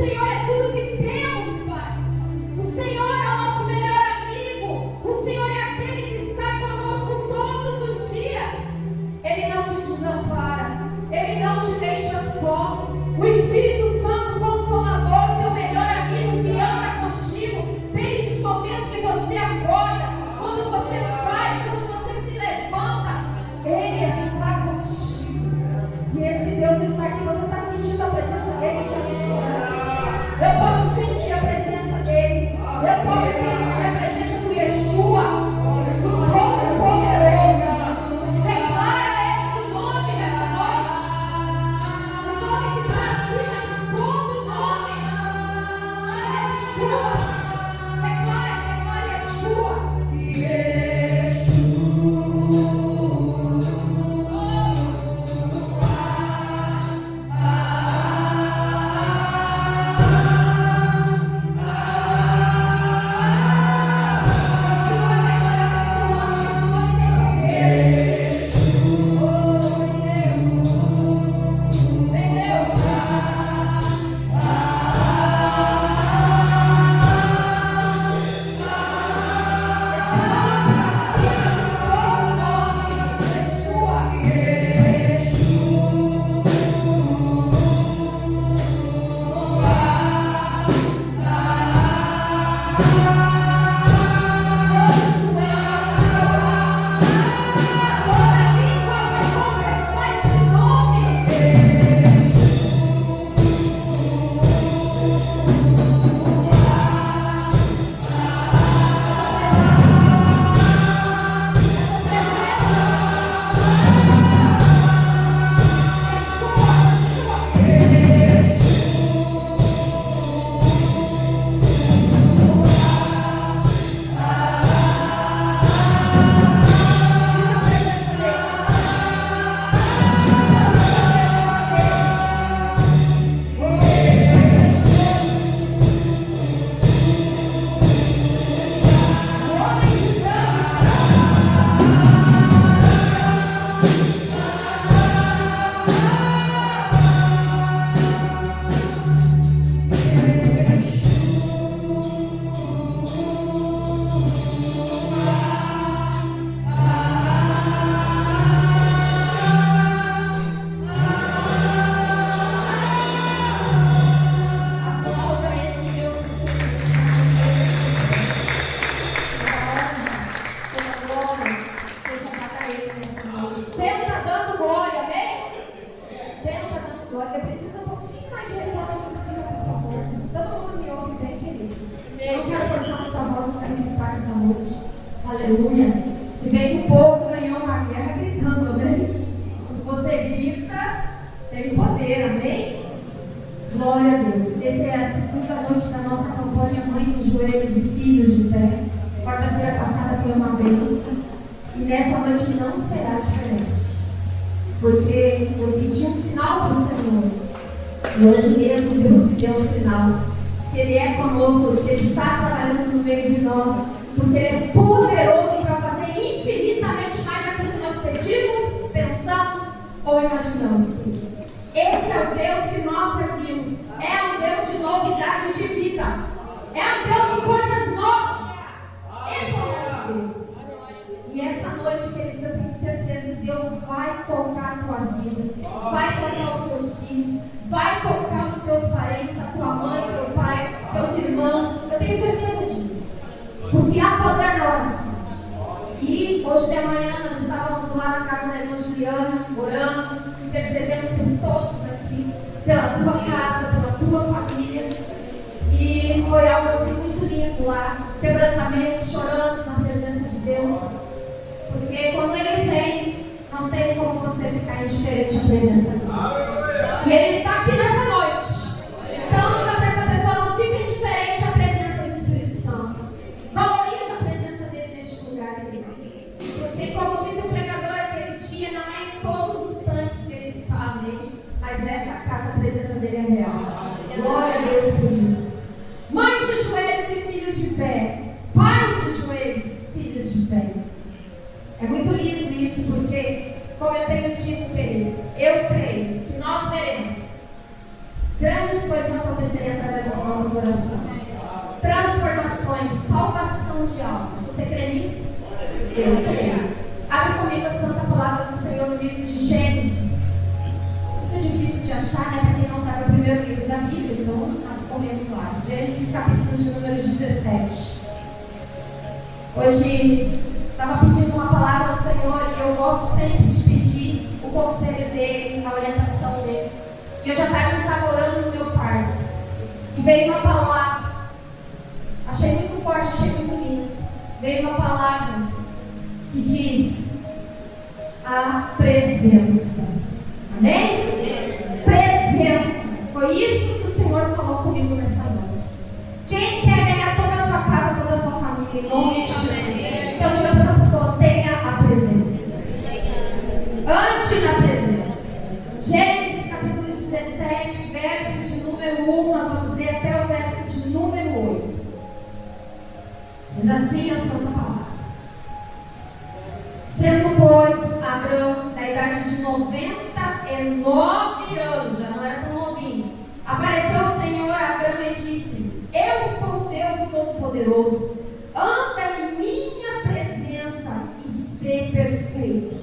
Senhor é tudo que temos, Pai. O Senhor é o nosso melhor amigo. O Senhor é aquele que está conosco todos os dias. Ele não te desampara. Ele não te deixa só. O Espírito Santo Consolador, o teu melhor amigo que anda contigo desde o momento que você acorda, quando você sai, quando você se levanta, Ele está contigo. E esse Deus está aqui. Você está sentindo a presença dele? Eu posso sentir a presença dele. Eu posso sentir a presença do Yeshua, do Todo-Poderoso. Declara esse nome nessa noite. O nome que está acima de todo nome. Yeshua. Declara Yeshua. Aleluia. Se bem que o povo ganhou uma guerra gritando, amém? Quando você grita, tem poder, amém? Glória a Deus. Essa é a segunda noite da nossa campanha Mãe de Joelhos e Filhos de Pé. Quarta-feira passada foi uma bênção. E nessa noite não será diferente. Porque eu pedi um sinal para o Senhor. E hoje mesmo Deus me deu um sinal de que Ele é conosco, de que Ele está trabalhando no meio de nós. Porque Ele é poderoso para fazer infinitamente mais aquilo que nós pedimos, pensamos ou imaginamos. Esse é o Deus que nós servimos. É um Deus de novidade de vida. É um Deus de coisas novas. Esse é o nosso Deus. E essa noite, queridos, eu tenho certeza que Deus vai tocar a tua vida, vai tocar os teus filhos, vai tocar os teus parentes, a tua mãe, teu pai, teus irmãos. Eu tenho certeza disso. Porque há poder na oração. E hoje de manhã nós estávamos lá na casa da irmã Juliana, orando, intercedendo por todos aqui, pela tua casa, pela tua família. E foi algo assim muito lindo lá, quebrantamento, chorando na presença de Deus. Porque quando Ele vem, não tem como você ficar indiferente à presença dEle. E Ele está aqui nessa noite. Então, diga para essa pessoa, não fique indiferente à presença do Espírito Santo. Valoriza a presença dEle neste lugar, queridos. Porque, como disse o pregador aquele dia, não é em todos os instantes que Ele está, amém? Mas nessa casa a presença dEle é real. Glória a Deus por isso. Mães de joelhos e filhos de pé. Pais de joelhos, filhos de pé. É muito lindo isso, porque, como eu tenho dito, queridos, eu creio que nós veremos Grandes coisas acontecerem através das nossas orações. Transformações, salvação de almas. Você crê nisso? Eu creio. Abre comigo a santa palavra do Senhor no livro de Gênesis. Muito difícil de achar, né? Para quem não sabe, é o primeiro livro da Bíblia, então nós comemos lá. Gênesis, capítulo de número 17. Hoje estava pedindo uma palavra ao Senhor e eu gosto sempre de pedir o conselho dele, a orientação dele. E hoje à tarde eu estava orando no meu quarto e veio uma palavra. Achei muito forte, achei muito lindo. Veio uma palavra que diz: a presença. Amém? Presença. Foi isso que o Senhor falou comigo nessa noite. Quem quer ganhar toda a sua casa, toda a sua família, em nome de Jesus? Então diga para essa pessoa: tenha a presença. Ande na presença. Gênesis capítulo 17, verso de número 1, nós vamos ler até o verso de número 8. Diz assim a santa palavra: sendo, pois, Abrão da idade de 99 anos, já não era tão novinho, apareceu o Senhor a Abrão e disse: eu sou o Deus Todo-Poderoso, anda em minha presença e sê perfeito,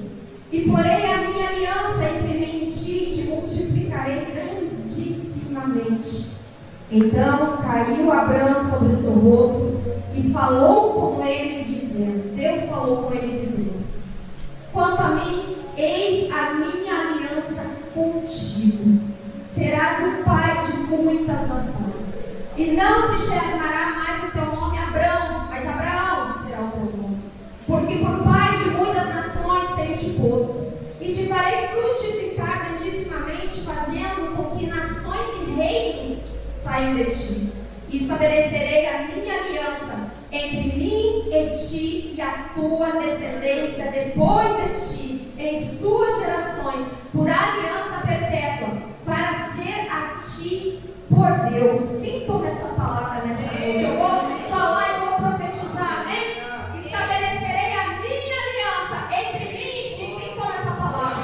e porei a minha aliança entre mim e ti, e te multiplicarei grandissimamente. Então caiu Abrão sobre o seu rosto e falou com ele, dizendo: Deus falou com ele, dizendo: quanto a mim, eis a minha aliança contigo. Serás o pai de muitas nações, e não se chamará mais o teu nome Abrão, mas Abraão será o teu nome, porque por pai de muitas nações tenho te posto, e te farei frutificar grandissimamente, fazendo com que nações e reinos saiam de ti, e estabelecerei a minha aliança entre mim e ti e a tua descendência depois de ti, em suas gerações, por aliança perpétua, para ser a ti por Deus. Quem toma essa palavra nessa noite? Eu vou falar e vou profetizar, amém? Estabelecerei a minha aliança entre mim e ti. Quem toma essa palavra?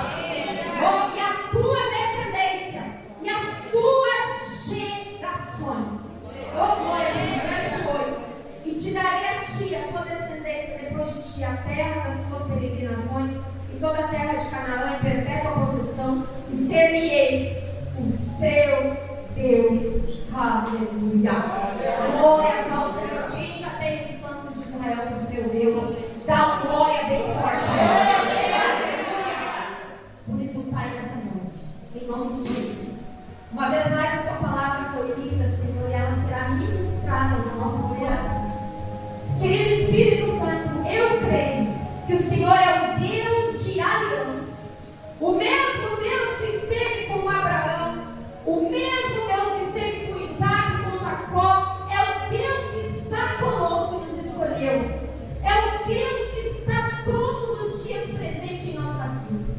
Oh, e a tua descendência e as tuas gerações. Oh, glória a Deus, verso 8. E te darei a ti, a tua descendência, depois de ti, a terra das tuas peregrinações, e toda a terra de Canaã em perpétua possessão, e ser-me-eis o seu Deus. Aleluia. Glórias ao Senhor. Quem já tem o Santo de Israel como seu Deus, dá uma glória bem forte. Aleluia. Por isso, Pai, nessa noite, em nome de Jesus, uma vez mais a tua palavra foi lida, Senhor, e ela será ministrada aos nossos corações. Querido Espírito Santo, eu creio que o Senhor é o Deus de aliança, o mesmo Deus que esteve com Abraão, o mesmo Deus que esteve com Isaac e com Jacó, é o Deus que está conosco e nos escolheu, é o Deus que está todos os dias presente em nossa vida.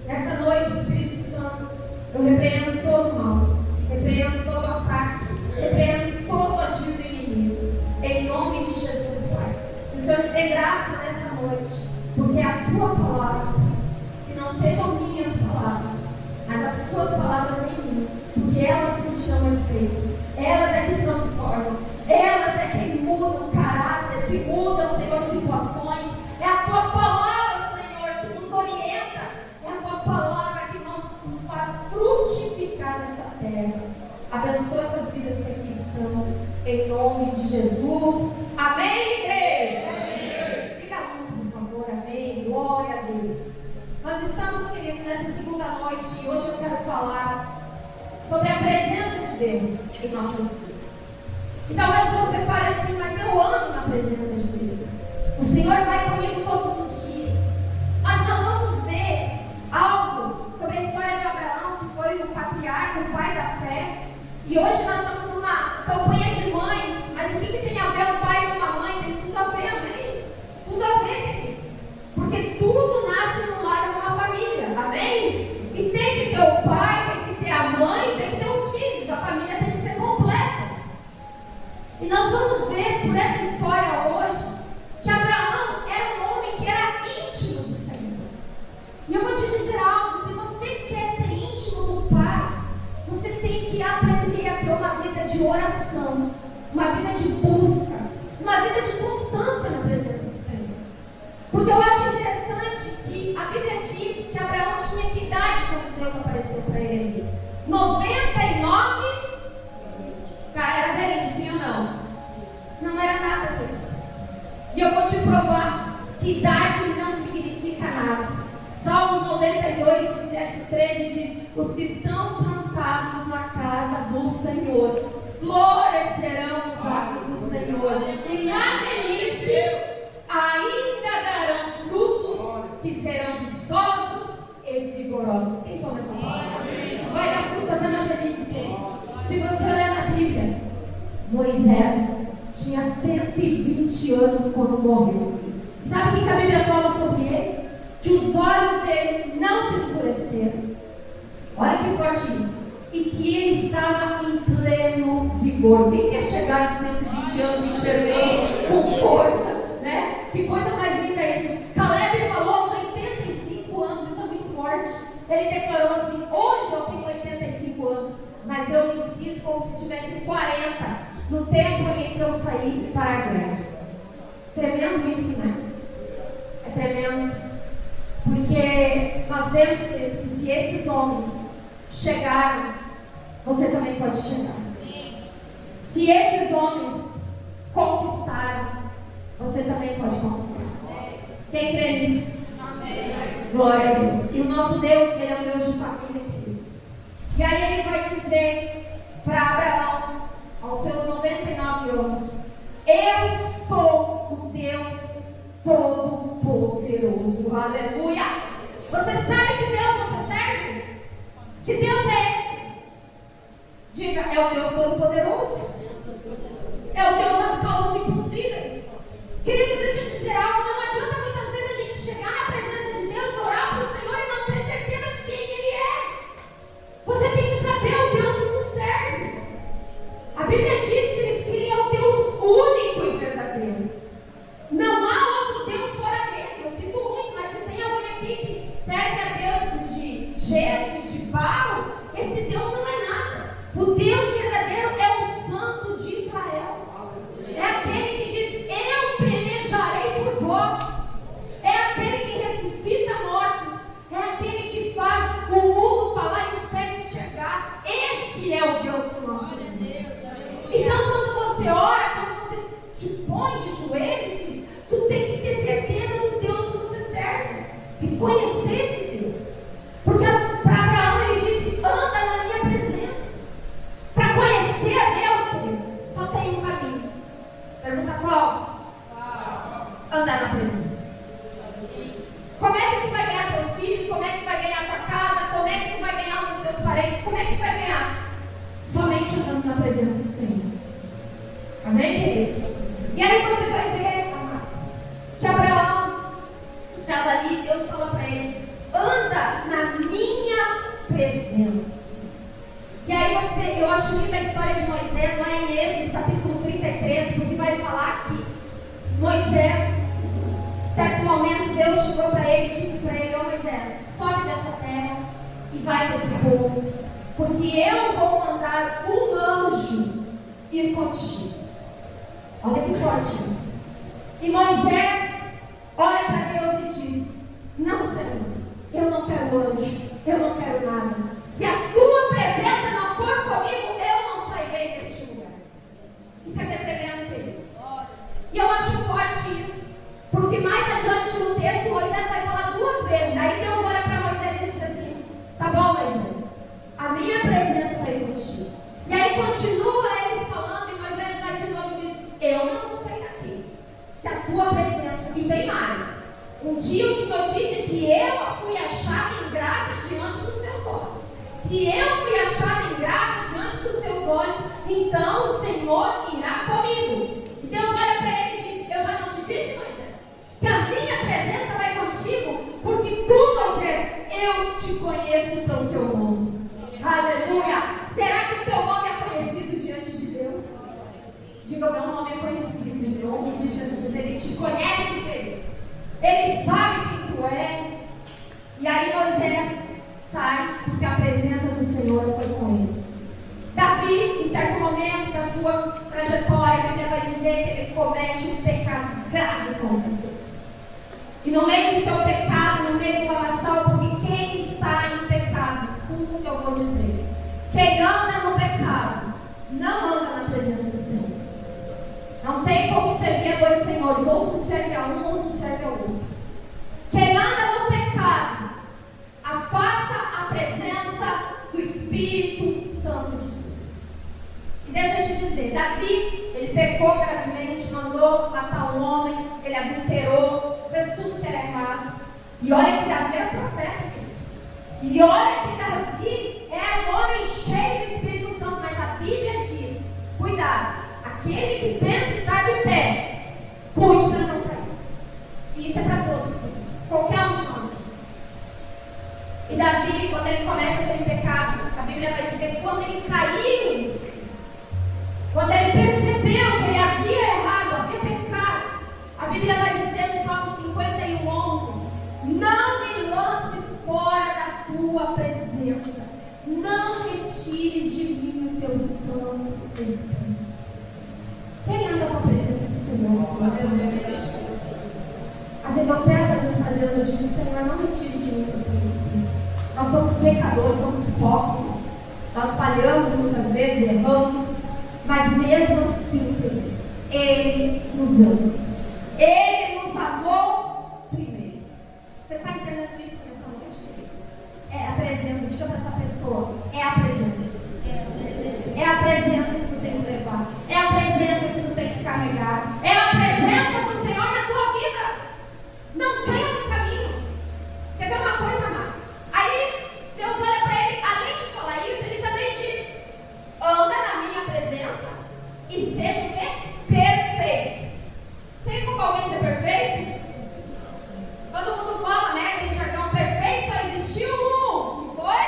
Nessa noite, Espírito Santo, eu repreendo todo o mal, repreendo todo o ataque, repreendo todo o agir do inimigo, em nome de Jesus, Pai. Que o Senhor me dê graça nessa noite, porque é a tua palavra, que não sejam minhas palavras, mas as tuas palavras em mim, porque elas surtirão efeito, elas é que transformam, elas é que mudam o caráter, que mudam, Senhor, situações. É a tua palavra, Senhor, que nos orienta, é a tua palavra que nos faz frutificar nessa terra. Abençoa essas vidas que aqui estão, em nome de Jesus. Amém, igreja? Liga a luz, por favor. Amém. Glória a Deus. Nós estamos, queridos, nessa segunda noite, e hoje eu quero falar sobre a presença de Deus em nossas vidas. E talvez você fale assim: mas eu ando na presença de Deus, o Senhor vai comigo todos os dias. Mas nós vamos ver algo sobre a história de Abraão, que foi o patriarca, o pai da fé. E hoje nós estamos numa campanha de mães. Mas o que tem a ver um pai com uma mãe? Tem tudo a ver, amém? Tudo a ver, queridos. Porque tudo nasce no lar de uma família, amém? E tem que ter o pai, tem que ter a mãe, tem que ter os filhos. A família tem que ser completa. E nós vamos ver por essa história hoje que Abraão era um homem que era íntimo do Senhor. E eu vou te dizer algo: se você quer ser íntimo do Pai, você tem que aprender eu acho interessante que a Bíblia diz que Abraão tinha que idade quando Deus apareceu para ele ali? 99. Cara, era velhinho, sim ou não? Não era nada, queridos. E eu vou te provar que idade não significa nada. Salmos 92, verso 13 diz: os que estão plantados na casa do Senhor florescerão os atos do Senhor, e na velhice ainda darão frutos que serão viçosos e vigorosos. Quem toma essa palavra? Vai dar fruto até na velhice, queridos. Se você olhar na Bíblia, Moisés tinha 120 anos quando morreu. Sabe o que a Bíblia fala sobre ele? Que os olhos dele não se escureceram. Olha que forte isso. E que ele estava em pleno vigor. Quem quer chegar em 120 anos enxergando com força, né? Que coisa mais linda é isso. Caleb falou aos 85 anos, isso é muito forte. Ele declarou assim: hoje eu tenho 85 anos, mas eu me sinto como se tivesse 40 no tempo em que eu saí para a guerra. Tremendo isso, né? É tremendo. Porque nós vemos, queridos, que se esses homens chegaram, você também pode chegar. Se esses homens conquistaram, você também pode conquistar. Quem crê nisso? Glória a Deus. E o nosso Deus, Ele é um Deus de família, queridos. E aí Ele vai dizer para Abraão, aos seus 99 anos: eu sou o Deus Todo-Poderoso. Aleluia! Você sabe que Deus você serve? Que Deus é esse? Diga: é o Deus Todo-Poderoso. É o Deus das causas impossíveis. Queridos, deixa eu dizer algo. Não adianta muitas vezes a gente chegar na presença de Deus, orar para o Senhor e não ter certeza de quem Ele é. Você tem que saber o Deus que tu serve. A Bíblia diz, queridos, que Ele é o Deus único e verdadeiro. Não há outro Deus fora dele. Eu sinto muito, mas se tem alguém aqui que serve a deuses de gesso, de barro, esse Deus não é nada. O Deus verdadeiro é o Santo de Israel. É aquele que diz: eu pelejarei por vós. É aquele que ressuscita mortos. É aquele que faz o mudo falar e o cego enxergar. Esse é o Deus que nós servimos. Então, quando você ora, quando você te põe de joelhos, tu tem que ter certeza do Deus que você serve e conhecer esse Deus. Porque para Abraão ele disse: anda na minha presença. Para conhecer a Deus, queridos, só tem um caminho. Pergunta qual? Andar na presença. Como é que tu vai ganhar teus filhos? Como é que tu vai ganhar tua casa? Como é que tu vai ganhar os teus parentes? Como é que tu vai ganhar? Somente andando na presença do Senhor. Amém, queridos? E aí você vai ver, amados, que Abraão estava ali. Deus falou para ele: anda na minha presença. E aí eu acho linda a história de Moisés lá em Êxodo capítulo 33, porque vai falar que Moisés, certo momento, Deus chegou para ele e disse para ele: ô Moisés, sobe dessa terra e vai com esse povo, porque eu vou mandar um anjo ir contigo. Olha que forte isso. E Moisés olha para Deus e diz: não, Senhor, eu não quero anjo, eu não quero nada. Se a tua presença não for comigo, eu não sairei deste lugar. Isso é tremendo, queridos. E eu acho forte isso, porque mais adiante no texto Moisés vai falar duas vezes. Aí Deus olha para Moisés e diz assim: tá bom, Moisés, a minha presença vai ir contigo. E aí continua eles falando, e Moisés vai de novo e diz: eu não vou sair daqui se a tua presença. E tem mais: um dia o Senhor disse que eu fui achado em graça diante dos teus olhos. Se eu fui achado em graça diante dos teus olhos, então o Senhor irá comigo. E Deus olha para ele e diz: eu já não te disse, Moisés, que a minha presença vai contigo, porque tu, Moisés, eu te conheço pelo teu nome. Aleluia! Será que o teu nome é conhecido diante de Deus? Diga: o meu nome é conhecido em nome de Jesus. Ele te conhece, queridos. Ele sabe quem tu é. E aí Moisés sai, porque a presença do Senhor foi com ele. Davi, em certo momento da sua trajetória, a Bíblia vai dizer que ele comete um pecado grave contra Deus. E no meio do seu pecado, no meio do lamaçal, porque quem está em pecado, escuta o que eu vou dizer. Quem anda no pecado, não anda na presença do Senhor. Não tem como servir a dois senhores, ou tu serve a um, ou tu serve ao outro. Quem anda no pecado, afasta a presença do Espírito Santo de Deus. E deixa eu te dizer, Davi, ele pecou gravemente, mandou matar um homem, ele adulterou, fez tudo que era errado. E olha que Davi era profeta, queridos. E olha que Davi era um homem cheio do Espírito Santo, mas a Bíblia diz, cuidado, aquele que pensa estar de pé, cuide para não cair. E isso é para todos, queridos, qualquer um de nós aqui. E Davi, quando ele comete aquele pecado, a Bíblia vai dizer, quando ele caiu em si, quando ele percebeu que ele havia errado, havia pecado, a Bíblia vai dizer no Salmo 51:11, não me lances fora da tua presença, não retires de mim o teu Santo Espírito. Quem anda com a presença do Senhor aqui nessa noite? Às vezes eu peço às vezes para Deus, eu digo, Senhor, não retire de mim o teu Santo Espírito. Nós somos pecadores, somos hipócritas, nós falhamos muitas vezes, erramos, mas mesmo assim, queridos, Ele nos ama. Ele nos amou primeiro. Você está entendendo isso nessa noite, queridos? É a presença, diga para essa pessoa, é a presença. É a presença que tu tem que levar. É a presença que tu tem que carregar. É a presença do Senhor na tua vida. Não tem outro caminho. Quer ver uma coisa a mais? Aí, Deus olha para ele, além de falar isso, ele também diz, anda na minha presença e seja o quê? Perfeito. Tem como alguém ser perfeito? Todo mundo fala, né? Aquele jargão perfeito, só existiu um. Não foi?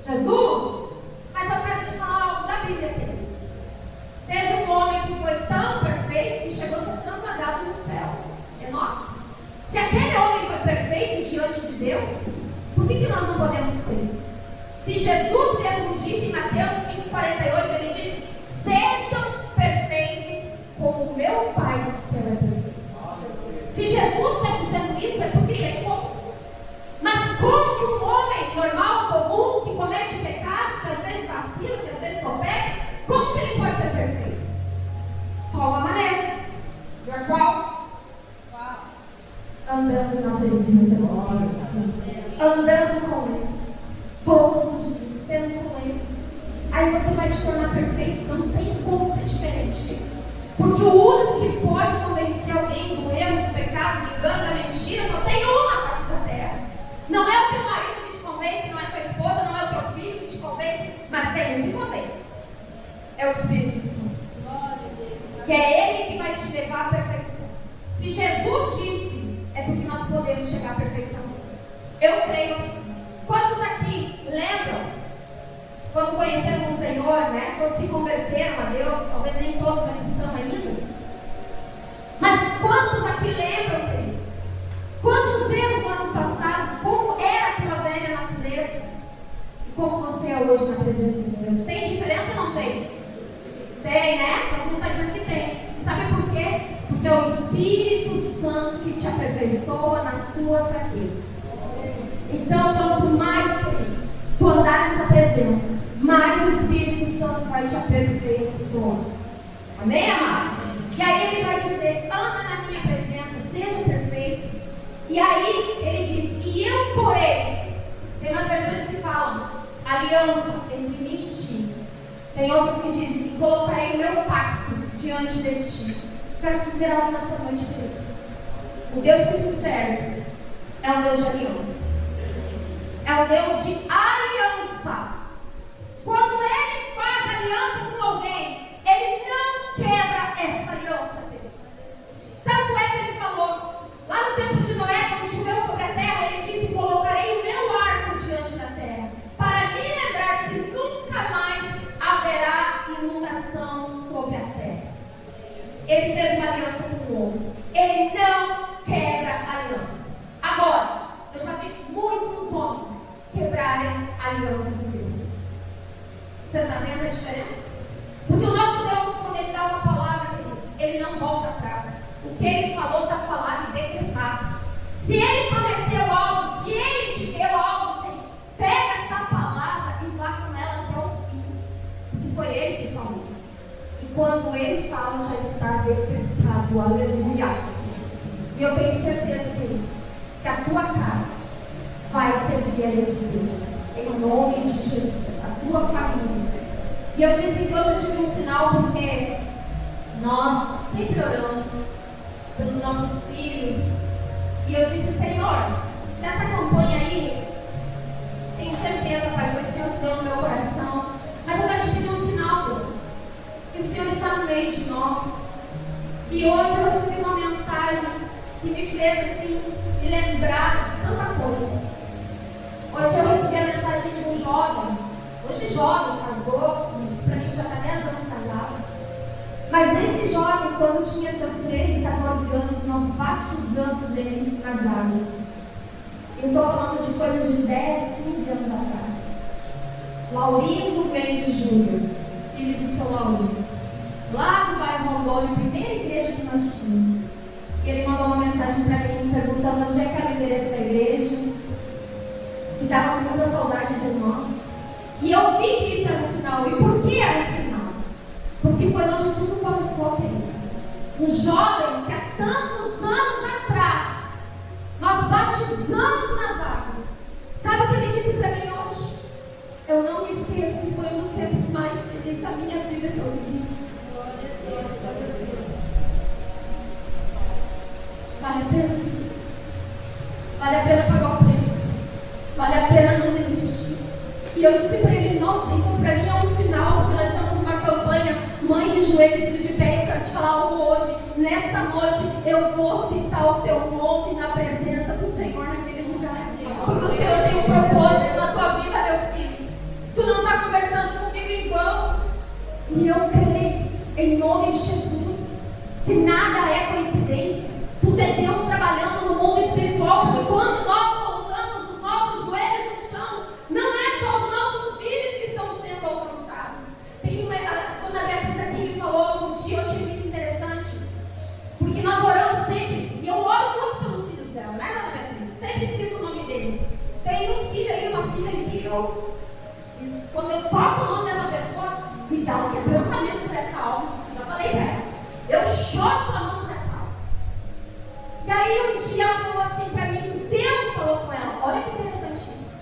Jesus. Mas eu quero te falar algo da Bíblia, queridos. Teve um homem que foi tão perfeito que chegou a ser transladado no céu. Enoque. Se aquele homem foi perfeito diante de Deus, por que nós não podemos ser? Se Jesus mesmo disse em Mateus 5,48, ele disse, sejam perfeitos como o meu Pai do céu é perfeito. Se Jesus está dizendo isso, é porque tem como ser. Mas como que um homem normal, comum, que comete pecados, que às vezes vacila, que às vezes tropeça, como que ele pode ser perfeito? Só uma maneira. De qual? Andando na presença do Espírito Santo. Andando com Ele. Todos os dias, sendo com Ele. Aí você vai te tornar perfeito. Não tem como ser diferente, queridos. Porque o único que pode convencer alguém do erro, do pecado, do engano, da mentira, só tem um na face da terra. Não é o teu marido que te convence, não é a tua esposa, não é o teu filho que te convence, mas tem um que convence. É o Espírito Santo. E é Ele que vai te levar à perfeição. Se Jesus disse, é porque nós podemos chegar à perfeição sim. Eu creio assim. Quantos aqui lembram quando conheceram o Senhor, né? Quando se converteram a Deus? Talvez nem todos aqui são ainda. Mas quantos aqui lembram, queridos? Quantos erros lá no passado? Como era a tua velha natureza? E como você é hoje na presença de Deus? Tem diferença ou não tem? Tem, né? Todo mundo está dizendo que tem. E sabe por quê? Porque é o Espírito Santo que te aperfeiçoa nas tuas fraquezas. Então, quanto mais, queridos, tu andar nessa presença, mais o Espírito Santo vai te aperfeiçoar. Amém, amados? E aí ele vai dizer, anda na minha presença, seja perfeito. E aí ele diz, e eu porei. Tem umas versões que falam, aliança entre mim e ti. Tem outras que dizem, e colocarei o meu pacto diante de ti. Quero te dizer algo nessa noite, queridos. O Deus que tu serve é um Deus de aliança. É um Deus de aliança. Quando Ele faz aliança com alguém, Ele não quebra essa aliança, Deus. Tanto é que Ele falou, lá no tempo de Noé, quando choveu sobre a terra, Ele disse, colocarei o meu arco diante da terra, para me lembrar que nunca mais haverá inundação sobre a terra. Ele fez uma aliança com o homem. Ele não quebra a aliança. Agora, eu já vi muitos homens quebrarem a aliança com Deus. Você está vendo a diferença? Porque o nosso Deus, quando Ele dá uma palavra, queridos, Ele não volta atrás. O que Ele falou está falado e decretado. Se Ele prometeu algo, se Ele te deu algo, pega essa palavra e vá com ela até o fim. Porque foi Ele que falou. E quando Ele fala, já está decretado. Aleluia. E eu tenho certeza, queridos, que a tua casa vai servir a esse Deus. Em nome de Jesus. A tua família. E eu disse que hoje eu tive um sinal porque nós sempre oramos pelos nossos filhos. E eu disse, Senhor, se essa campanha aí, tenho certeza, Pai, foi o Senhor que deu no meu coração, mas eu quero te pedir um sinal, Deus, que o Senhor está no meio de nós. E hoje eu recebi uma mensagem que me fez assim, me lembrar de tanta coisa. Hoje eu recebi a mensagem de um jovem, hoje jovem, casou, disse para mim que já está 10 anos casado. Mas esse jovem, quando tinha seus 13, 14 anos, nós batizamos ele nas águas. Eu estou falando de coisa de 10, 15 anos atrás. Laurindo Mendes Júnior, filho do seu Laurindo, lá do bairro Rondônia, primeira igreja que nós tínhamos. E ele mandou uma mensagem para mim, perguntando onde é que era o endereço da igreja, que estava com muita saudade de nós. E eu vi que isso era um sinal. E por que era um sinal? Porque foi onde tudo começou, queridos. Um jovem que há tantos anos atrás nós batizamos nas águas. Sabe o que ele disse para mim hoje? Eu não me esqueço que foi um dos tempos mais felizes da minha vida que eu vivi. Vale a pena, queridos. Vale a pena pagar o preço. Vale a pena não desistir. E eu disse para ele, nossa, isso para mim é um sinal, porque nós estamos numa campanha Mães de Joelhos, Filhos de Pé. Eu quero te falar algo hoje. Nessa noite eu vou citar o teu nome na presença do Senhor naquele lugar. Porque o Senhor tem um propósito na tua vida, meu filho. Tu não está conversando comigo em vão. E eu creio, em nome de Jesus, que nada é coincidência. Tudo é Deus trabalhando no mundo espiritual. Porque quando nós colocamos os nossos joelhos no chão, não é só os nossos filhos que estão sendo alcançados. A dona Beatriz aqui me falou um dia, eu achei muito interessante, porque nós oramos sempre, e eu oro muito pelos filhos dela, né, dona Beatriz? Sempre cito o nome deles. Tem um filho aí, uma filha aí que quando eu toco o nome dessa pessoa, me dá um quebrantamento por essa alma. Já falei pra ela, eu choro clamando por essa alma. E aí um dia ela falou assim pra mim, que Deus falou com ela, olha que interessante isso.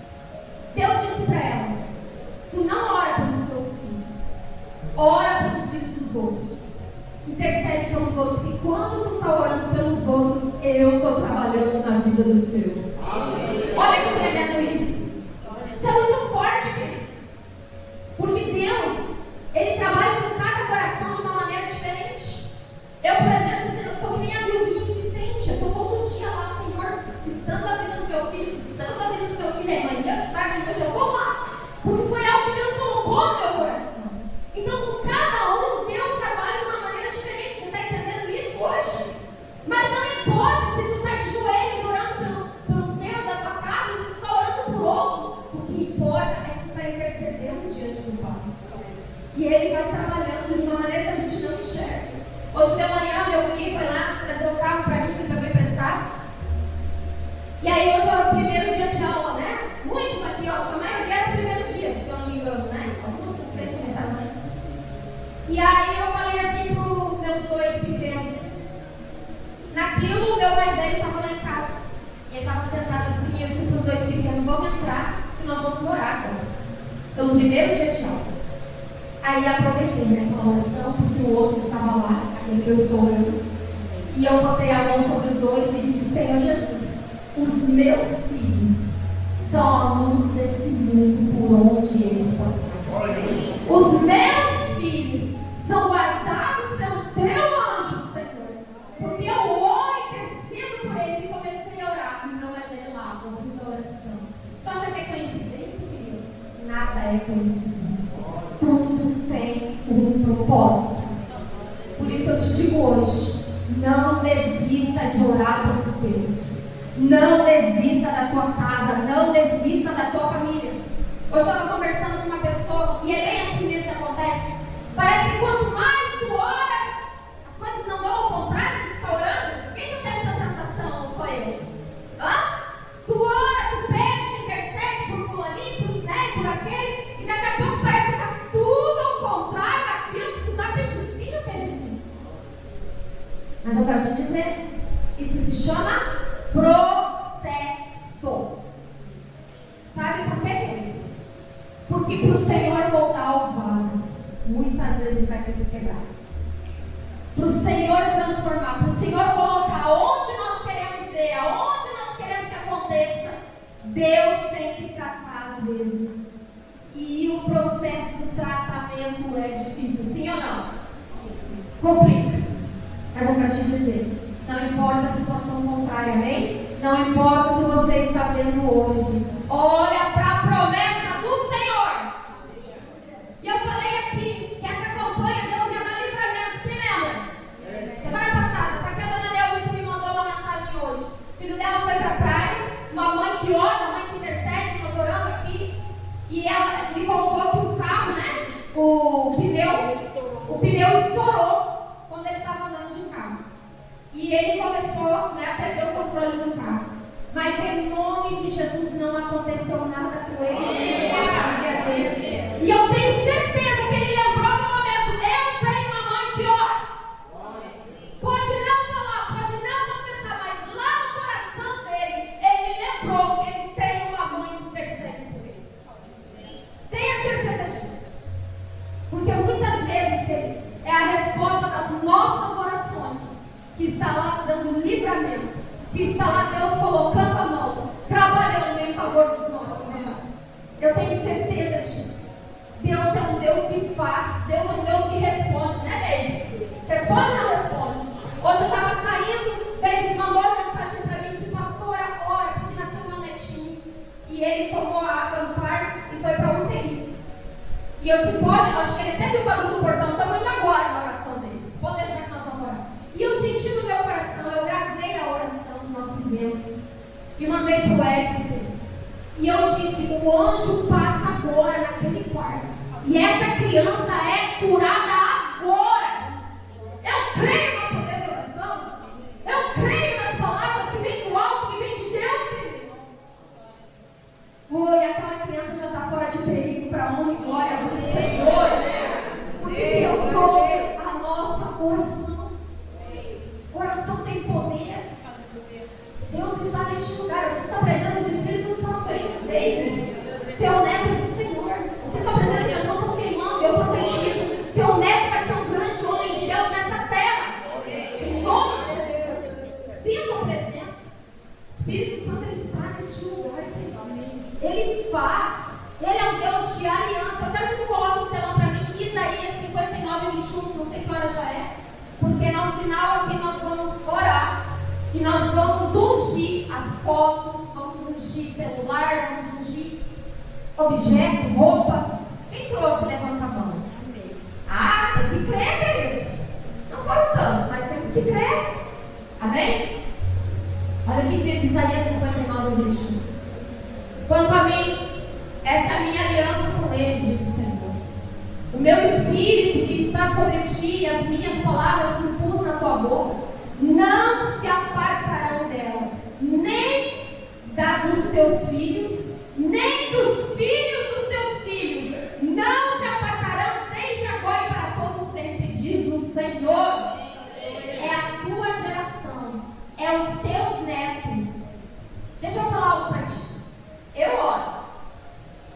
Deus disse pra ela, tu não ora pelos teus filhos, ora pelos filhos dos outros. Intercede pelos outros, porque quando tu está orando pelos outros, eu estou trabalhando na vida dos teus. Olha que tremendo isso. Isso é muito forte, queridos. Porque Deus, Ele trabalha com cada coração de uma maneira diferente. Eu, por exemplo, sou que nem a viuvinha insistente. Eu estou todo dia lá, Senhor, citando a vida do meu filho, citando a vida do meu filho. É manhã, tarde, noite, eu estou lá. Porque foi algo que Deus colocou no meu coração. Então, com cada um, Deus trabalha de uma maneira diferente. Você está entendendo isso hoje? Mas não importa se tu está de joelhos orando pelos teus da tua casa, se tu está orando por outros. O que importa é que tu está intercedendo diante do Pai. E Ele vai trabalhando de uma maneira que a gente não enxerga. Hoje de manhã, meu guri foi lá trazer o carro para mim, que ele pegou emprestado. E aí, hoje é o primeiro dia de aula, né? Muitos aqui, acho que a maioria era o primeiro dia, se eu não me engano, né? Alguns, não sei se começaram antes. E aí, eu falei assim para os meus dois pequenos. Naquilo, o meu mais velho estava lá em casa. E ele estava sentado assim, e eu disse para os dois pequenos, vamos entrar, que nós vamos orar agora. Pelo primeiro dia de aula. Aí, aproveitei, né, aquela oração, porque o outro estava lá, aquele que eu estou orando. E eu botei a mão sobre os dois e disse, Senhor Jesus, os meus filhos são a luz desse mundo por onde eles passaram. Os meus filhos são guardados pelo teu anjo, Senhor. Porque eu oro intercedo por eles e comecei a orar. E não mais ele lá, ouvindo a oração. Tu acha que é coincidência, queridos? Nada é coincidência. Tudo tem um propósito. Por isso eu te digo hoje, não desista de orar pelos teus. Não desista da tua casa, não desista da tua família. Hoje eu estava conversando com uma pessoa, e é bem assim mesmo que acontece. Parece que quanto mais tu ora, as coisas não dão ao contrário do que tu está orando. Quem que tem essa sensação? Ou sou eu? muitas vezes Ele vai ter que quebrar. Para o Senhor transformar, para o Senhor colocar onde nós queremos ver, aonde nós queremos que aconteça, Deus tem que tratar às vezes. E o processo do tratamento é difícil, sim ou não? Complica. Mas eu quero te dizer, não importa a situação contrária, amém? Não importa o que você está vendo hoje, olha para a promessa do Senhor. E eu falei aqui que essa campanha Deus ia dar livramentos, quem lembra? Semana passada, tá aqui a dona Neuza que me mandou uma mensagem hoje. O filho dela foi para a praia, uma mãe que ora, uma mãe que intercede, nós orando aqui. E ela me contou que o carro, né? O pneu estourou quando ele estava andando de carro. E ele começou, né, a perder o controle do carro. Mas em nome de Jesus não aconteceu nada com ele, com a família dele. E eu tenho certeza que ele lembrou no momento: eu tenho uma mãe que ora. Pode não falar, pode não confessar, mas lá no coração dele, ele lembrou que ele tem uma mãe que intercede por ele. Tenha certeza disso. Porque muitas vezes, queridos, é a resposta das nossas orações que está lá dando livramento, que está lá Deus colocando a mão, trabalhando em favor dos nossos irmãos. Eu tenho certeza disso. Deus é um Deus que faz, Deus é um Deus que responde, né, Davis? Responde ou não responde? Hoje eu estava saindo, Davis mandou uma mensagem para mim e disse: pastora, ora, porque nasceu meu netinho. E ele tomou água no parto e foi para UTI. E eu disse: pode, acho que ele até viu o barulho do portão, estamos indo agora na oração deles. Pode deixar que nós vamos orar. E eu senti no meu coração, eu gravei a oração que nós fizemos e mandei para o Eric, queridos. E eu disse: o anjo passa agora naquele quarto. E essa criança é curada agora. Eu creio no poder da oração. Eu creio nas palavras que vêm do alto, que vêm de Deus, queridos. Oi, aquela criança já está fora de perigo para a honra e glória do Senhor. Porque Deus ouve a nossa oração. Oração tem poder. Deus está neste lugar. Eu sinto a presença do Espírito Santo aí, Davis. Teu neto é do Senhor. Eu sinto a presença que as mãos estão queimando. Eu profetizo: teu neto vai ser um grande homem de Deus nessa terra. Em nome de Jesus. Sinto a presença. O Espírito Santo, ele está neste lugar, queridos. Ele faz. Ele é um Deus de aliança. Eu quero que tu coloque no telão para mim Isaías 59:21. Não sei que hora já é. Porque no final aqui nós vamos orar. E nós vamos ungir as fotos, vamos ungir celular, vamos ungir objeto, roupa. Quem trouxe, levanta a mão. Ah, tem que crer, queridos. Não foram tantos, mas temos que crer. Amém? Olha o que diz Isaías 59:21. Quanto a mim, essa é a minha aliança com eles, diz o Senhor. O meu espírito que está sobre ti e as minhas palavras que pus na tua boca não se apartarão dela, nem dos teus filhos, nem dos filhos dos teus filhos. Não se apartarão desde agora e para todo sempre, diz o Senhor. É a tua geração, é os teus netos. Deixa eu falar algo para ti. Eu oro.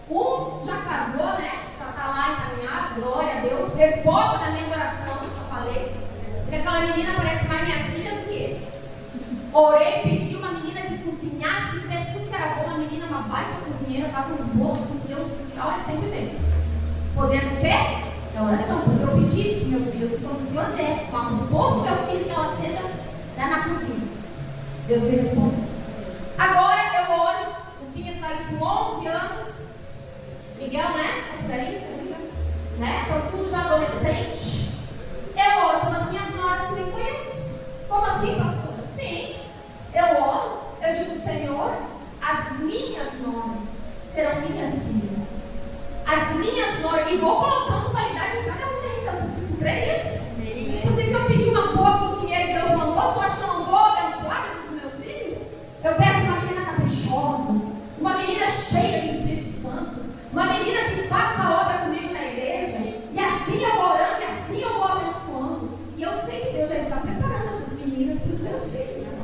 Um já casou, né? Já está lá encaminhado, glória a Deus. Resposta da minha oração, eu falei. Porque aquela menina parece mais minha filha do que ele. Orei, pedi uma menina que cozinhasse, que fizesse tudo que era bom. Uma menina, uma baita cozinheira, faz uns bolos assim, Deus, olha, tem que ver. Poder do quê? Da oração. Porque eu pedi isso para o meu filho. Eu disse: quando o Senhor der, vamos expor para o meu filho que ela seja na cozinha. Deus me responde. Agora eu oro. O Quinha está ali com 11 anos. Miguel, né? Por aí, né? Estão tudo já adolescente. Eu oro pelas minhas noras que nem conheço. Como assim, pastor? Sim, eu oro. Eu digo: Senhor, as minhas noras serão minhas filhas. As minhas noras. E vou colocando qualidade em cada uma ainda. Tu crê nisso? Porque se eu pedir uma boa cozinheira e Deus mandou, tu acha que eu não vou abençoar dos meus filhos? Eu peço uma menina caprichosa, uma menina cheia do Espírito Santo, uma menina que faça a obra comigo na igreja. E assim eu vou orando, e assim eu vou abençoando. E eu sei que Deus já está preparando essas meninas para os meus filhos.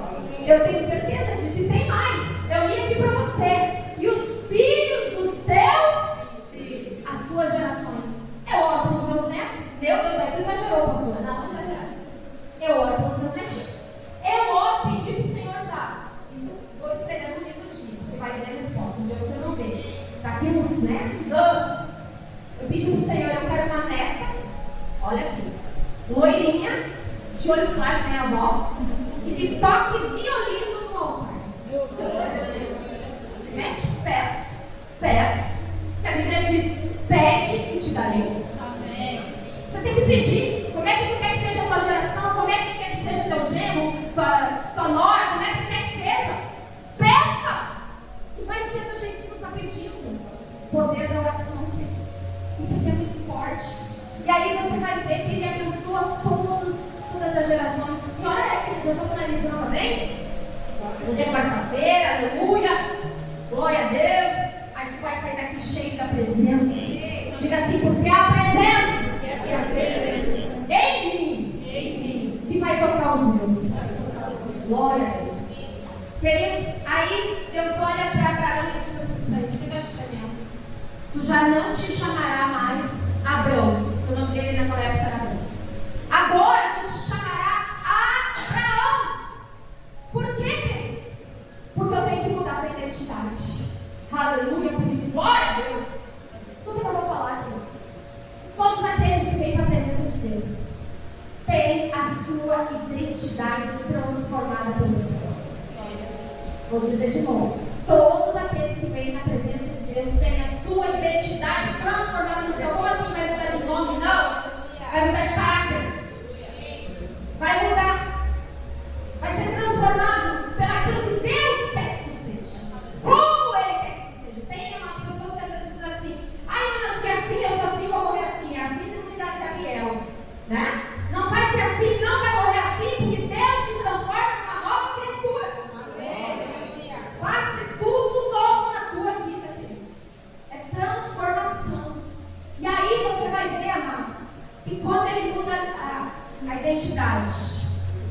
Eu tenho certeza disso. E tem mais. Eu li aqui para você. E os filhos dos teus, as tuas gerações. Eu oro pelos meus netos. uns anos, eu pedi pro Senhor, eu quero uma neta, olha aqui, loirinha, de olho claro, minha avó, e que toque violino no altar. Gente, peço, que a Bíblia diz, pede e te darei. Você tem que pedir. Como é que tu quer que seja a tua geração? Como é que tu quer que seja teu genro, tua nora? Como é que tu quer que seja? Peça! E vai ser do jeito que tu está pedindo. Poder da oração, queridos. Isso aqui é muito forte. E aí você vai ver que Ele abençoa todas as gerações. Que hora é, querido? Eu estou finalizando, amém? Hoje é quarta-feira, aleluia. Glória a Deus. Mas tu vai sair daqui cheio da presença. Diga assim, porque há a presença em mim que vai tocar os meus. Glória a Deus. Queridos, aí Deus olha para Abraão e diz assim para ele, você vai escrevendo, tu já não te chamará mais Abrão, o nome dele naquela época era Abrão. Agora tu te chamará Abraão. Por quê, queridos? Porque eu tenho que mudar a tua identidade. Aleluia, por isso, glória a Deus. Escuta o que eu vou falar, queridos. Todos aqueles que vêm para a presença de Deus têm a sua identidade transformada pelo Senhor. Vou dizer de novo. Todos aqueles que vêm na presença de Deus têm a sua identidade transformada no Senhor. Como assim vai mudar de nome? Não. Vai mudar de caráter. Vai mudar. Vai ser transformado pelaquilo que Deus quer que tu seja. Como Ele quer que tu seja. Tem umas pessoas que às vezes dizem assim, eu nasci assim, eu sou assim, vou morrer assim. É assim como lidar com Gabriel, né? Não vai ser assim, não vai morrer assim, porque Deus te transforma numa nova criatura. Amém. Faça tudo novo na tua vida, queridos. É transformação. E aí você vai ver, amados, que quando Ele muda a identidade,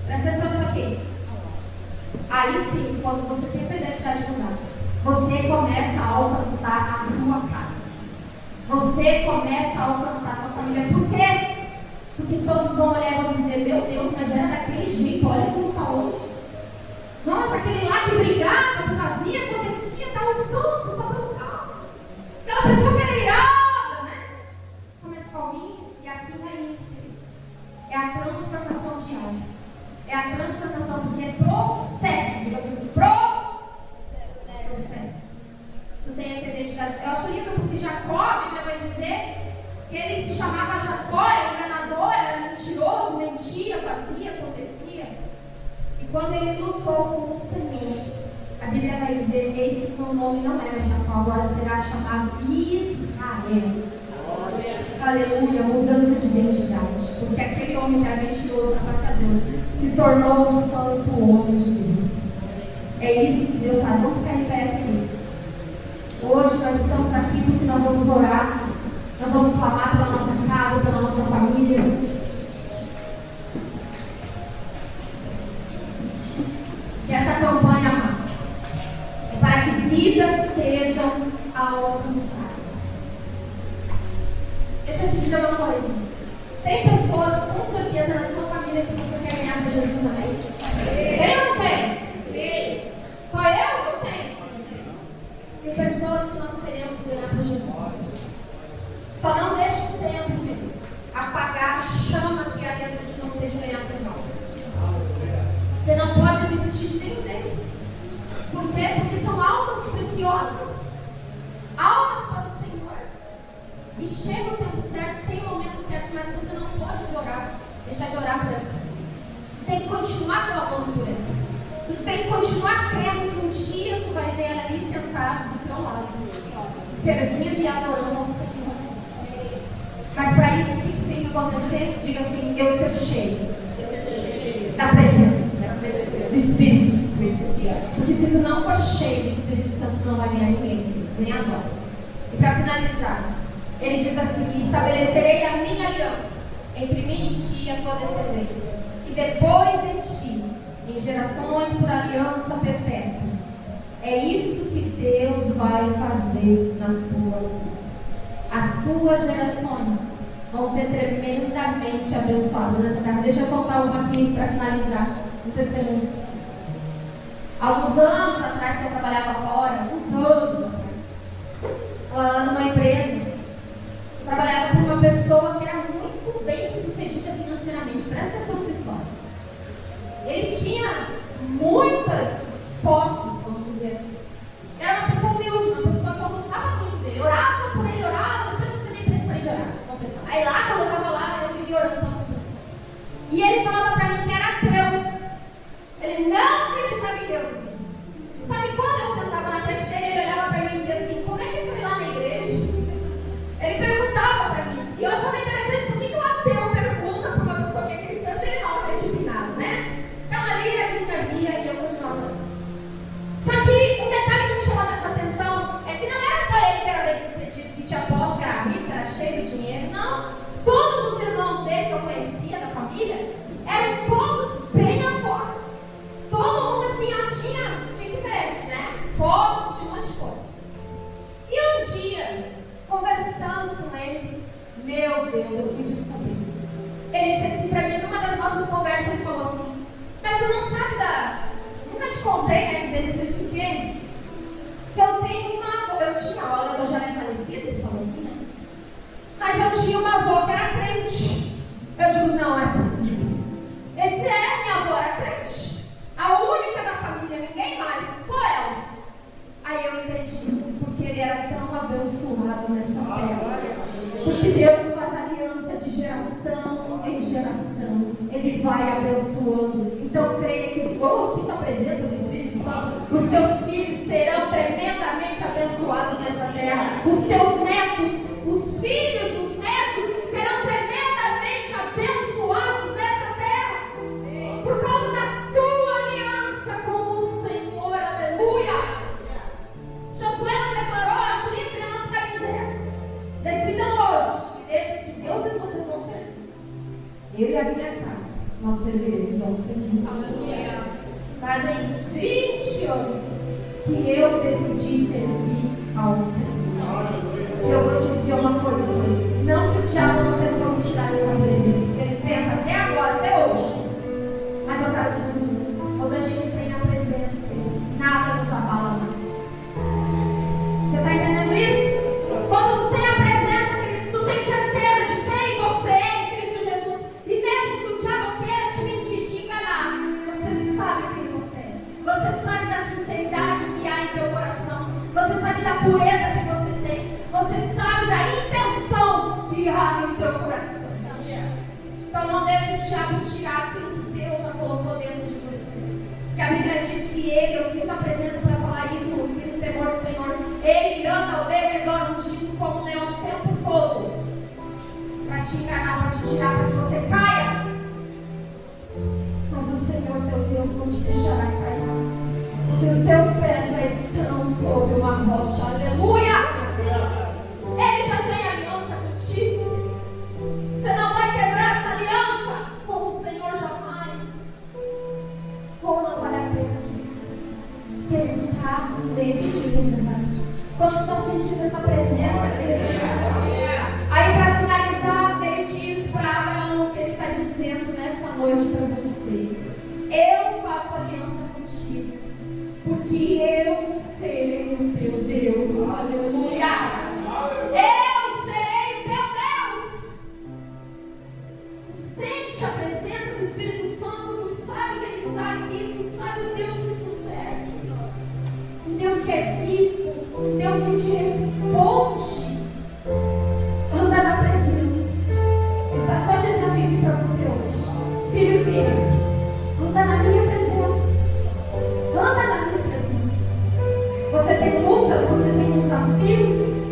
presta atenção nisso aqui. Aí sim, quando você tem a tua identidade mudada, você começa a alcançar a tua casa. Você começa a alcançar a tua família. Por quê? Porque todos vão olhar e vão dizer, meu Deus, mas era daquele jeito, olha como está hoje. Nossa, aquele lá que brigava, que fazia, acontecia, está um santo, está tão calmo. Aquela pessoa que era irada, né? Começa calminho e assim vai indo, queridos. É a transformação diária. É a transformação, porque é processo. Diga comigo, processo. Tu tem a tua identidade. Eu acho lindo porque Jacó, a Bíblia vai dizer que ele se chamava Jacó, era enganador, era mentiroso, mentia, fazia, acontecia. E quando ele lutou com o Senhor, a Bíblia vai dizer, eis que o nome não é mais Jacó, agora será chamado Israel. Aleluia, mudança de identidade. Porque aquele homem que era mentiroso, trapaceador, se tornou um santo homem de Deus. É isso que Deus faz. Vamos ficar em pé, queridos. Hoje nós estamos aqui porque nós vamos orar. Nós vamos clamar pela nossa casa, pela nossa família. Que essa campanha, amados, é para que vidas sejam alcançadas. Deixa eu te dizer uma coisa. Tem pessoas, com certeza, na tua família que você quer ganhar para Jesus, amém? Tem ou não tem? Só eu? Não tem. Tem pessoas que nós queremos ganhar para Jesus. Só não deixe o tempo, queridos, apagar a chama que há dentro de você de ganhar essas almas. Você não pode desistir de nenhum deles. Por quê? Porque são almas preciosas. Almas para o Senhor. E chega o tempo certo, tem o momento certo, mas você não pode deixar de orar por essas coisas. Tu tem que continuar clamando por elas. Tu tem que continuar crendo que um dia tu vai ver ela ali sentado do teu lado, servindo e adorando ao Senhor. Mas para isso, o que tem que acontecer? Diga assim, eu ser cheio da presença do Espírito Santo. Porque se tu não for cheio do Espírito Santo, tu não vai ganhar ninguém, nem as obras. E para finalizar, ele diz assim, estabelecerei a minha aliança entre mim e ti e a tua descendência. E depois de ti, em gerações por aliança perpétua. É isso que Deus vai fazer na tua vida. As tuas gerações vão ser tremendamente abençoadas nessa terra. Deixa eu contar uma aqui para finalizar um testemunho. Alguns anos atrás que eu trabalhava fora, alguns anos atrás, estava numa empresa, eu trabalhava com uma pessoa que era muito bem sucedida financeiramente. Presta atenção nessa história. Ele tinha muitas posses, vamos dizer assim. Era uma pessoa humilde, uma pessoa que eu gostava muito dele. Eu orava por ele, orava, depois eu cedei para ele, parei de orar, confessar. Aí lá, quando eu estava lá, eu vivia orando por essa pessoa. E ele falava para mim que era ateu. Ele não acreditava em Deus, eu disse. Só que quando eu sentava na frente dele, ele olhava para mim e dizia assim: como é que foi lá na igreja? Ele perguntava para mim. E eu achava interessante, por que o ateu pergunta para uma pessoa que é cristã se ele não acredita em nada, né? Então ali a gente já via e eu continuava. Só que um detalhe que me chamou a atenção é que não era só ele que era bem sucedido, que tinha posse, que era rico, que era cheio de dinheiro, não. Todos os irmãos dele que eu conhecia, da família, eram todos bem na forma. Todo mundo assim, ó, tinha que ver, né? Posses, tinha um monte de coisa. E um dia, conversando com ele, meu Deus, eu fui descobrir. Ele disse assim pra mim, numa das nossas conversas, ele falou assim: mas tu não sabe nunca te contei, né, dizendo isso que eu tenho uma avó, eu tinha, olha, eu já é falecida, ele falou assim, né? Mas eu tinha uma avó que era crente. Eu digo, não é possível. Esse minha avó era crente. A única da família, ninguém mais, só ela. Aí eu entendi, porque ele era tão abençoado nessa terra. Porque Deus faz aliança de geração em geração. Ele vai abençoando. Então creia que sinta a presença do Espírito Santo. Os teus filhos serão tremendamente abençoados nessa terra. Os teus netos, os filhos, os netos serão tremendamente abençoados nessa terra. Por causa da tua aliança com o Senhor. Aleluia. Josué não declarou: acho livre a nossa camiseta. Decidam hoje. Esse que Deus e vocês vão servir. Eu e a minha casa, nós serviremos ao Senhor. Aleluia. Fazem 20 anos que eu decidi servir ao Senhor. Eu vou te dizer uma coisa, Deus. Não que o diabo não tentou me tirar dessa presença. Ele tenta até agora, até hoje. Mas eu quero te dizer, quando a gente tem a presença de Deus, nada nos abala mais. Você está entendendo isso? Quando tu tem a presença, querido, tu tem certeza de quem você é em Cristo Jesus. E mesmo que o diabo queira te mentir, te enganar, você sabe quem você é. Você sabe da sinceridade que há em teu coração. Você sabe da pureza que você tem. Você sabe da intenção que há em teu coração. Então não deixe o diabo tirar aquilo que Deus já colocou dentro de você. Porque a Bíblia diz que ele, eu sinto a presença para falar isso, que no temor do Senhor, ele anda ao redor contigo como um leão o tempo todo, para te enganar, para te tirar, para que você caia. Mas o Senhor teu Deus não te deixará cair, porque os teus pés já estão sobre uma rocha. Aleluia! Ele já tem aliança contigo, queridos. Você não vai quebrar essa aliança com o Senhor jamais. Ou não vale a pena, queridos, que Ele está neste lugar. Quantos estão sentindo essa presença neste lugar? Aí, para finalizar, ele diz para Abraão o que ele está dizendo nessa noite para você: eu faço aliança contigo, porque eu serei o teu Deus. Aleluia! Eu serei o teu Deus. Tu sente a presença do Espírito Santo, tu sabe que Ele está aqui, tu sabe o Deus que tu serve. Um Deus que é vivo, um Deus que te responde. Anda na presença. Ele está só dizendo isso para você hoje. Filho, filho, anda na minha presença. Anda na minha presença. Você tem lutas, você tem desafios.